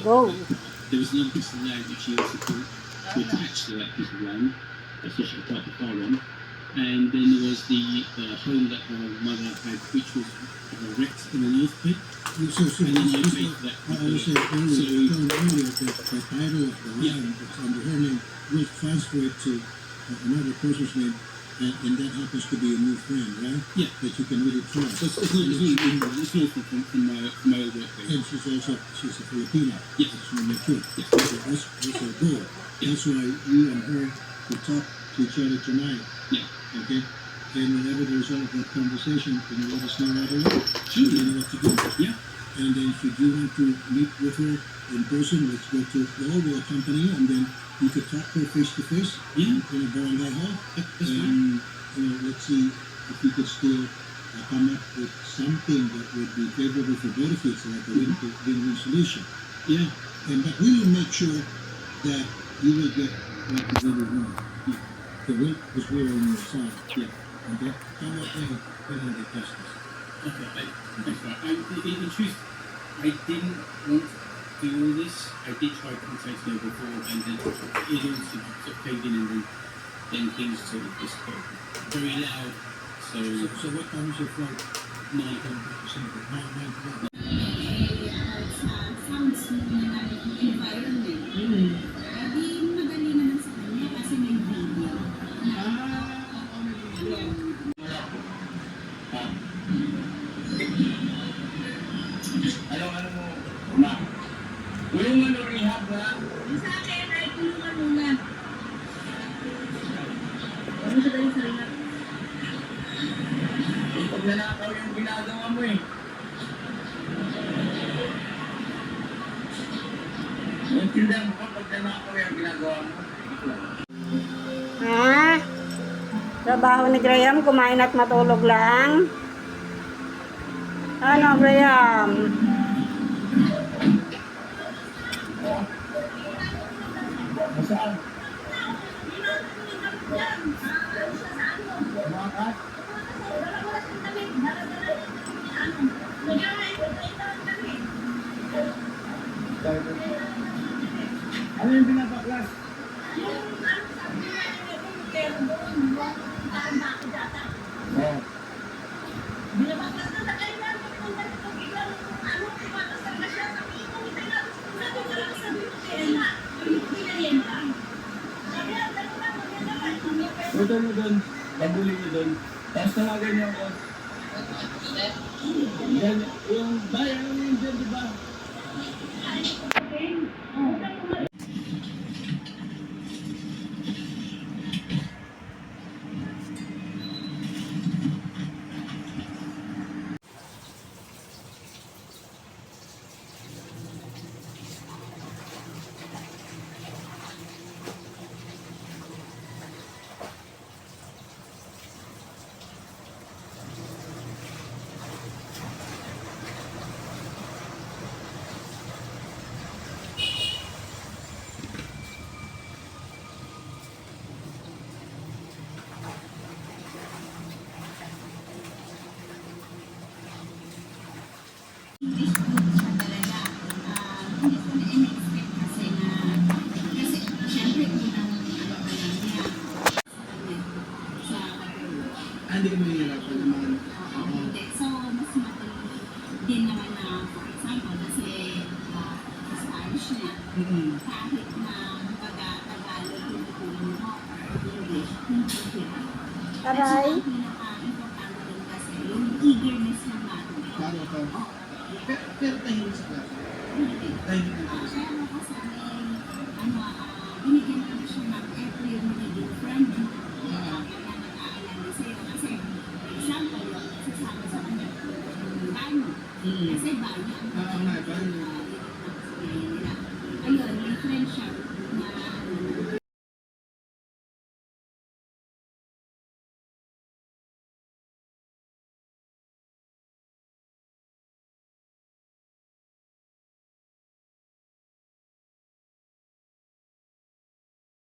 Go. There was another piece of land which she also thought to attach to that piece of land, so she could park the car on. And then there was the home that her mother had, which was wrecked in an earthquake. So, And then you paid for that. I was saying earlier that the title of the land that's under her name will transfer it to another person's name, and that happens to be a new friend, right? Yeah. That you can really trust. So it's not from my old workplace. And she's a Filipina. Yes. That's from your kid. Yes. So that's our goal. That's why you and her will talk to each other tonight. Yeah. Okay? And whenever there's all of that conversation, can you let us know right away? Sure. You know what to do. Yeah. And then should you want to meet with her in person, let's go to we'll accompany you, and then you could talk to her face to face Yeah. in a barangay hall. That's fine. And you know, let's see if we could still come up with something that would be favorable for both of you, so like a win-win solution. Yeah. And but we will make sure that you will get what you really want. Yeah. Because we're on your side. Yeah. Okay? How about they don't get justice? Okay, that's right. In truth, I didn't want to do all this. I did try to contact her before, and then it all sort of caved in, and then things sort of just got very loud. So what time is your flight? 9 9 sounds na environment. Di madali naman sa kanya kasi may video. Ano mo? Ma? Tulungan o rehab na? Sa akin ay tulungan muna. Ano sa tayo sa rehab? Pag nanakaw yung ginagawa mo eh. Naintindihan mo ba pag nanakaw yung ginagawa mo? Ha? Trabaho ni Graham, kumain at matulog lang. Ano, Graham? Masaan? Bakit? Ano yung pinapaklas? Oo. Punta mo doon, pabuli mo doon, tapos tawagan niyo ako. Yan, yung bayan yung dyan, di ba? Hindi siya talaga. Hindi ko na in-expect kasi syempre unang ano pa lang niya sa katulog. Hindi ka mahihirapan naman. Hindi. So, mas madali din naman na, for example, kasi Spanish niya, kahit na Tagalog yung tulong mo or English, hindi hirap. Aray. Ang pinaka-importante din kasi yung eagerness ng bata. Para ka. Pero tahimik sa klase. Tahimik na klase. Kaya mo kasi binigyan ko na siya ng every magiging friend. Kaya nag-aalala sa'yo. Kasi, for example, sasama sa kanya yung banyo. Kasi banyo ang Banyo. nila. Ayun, may friend siya.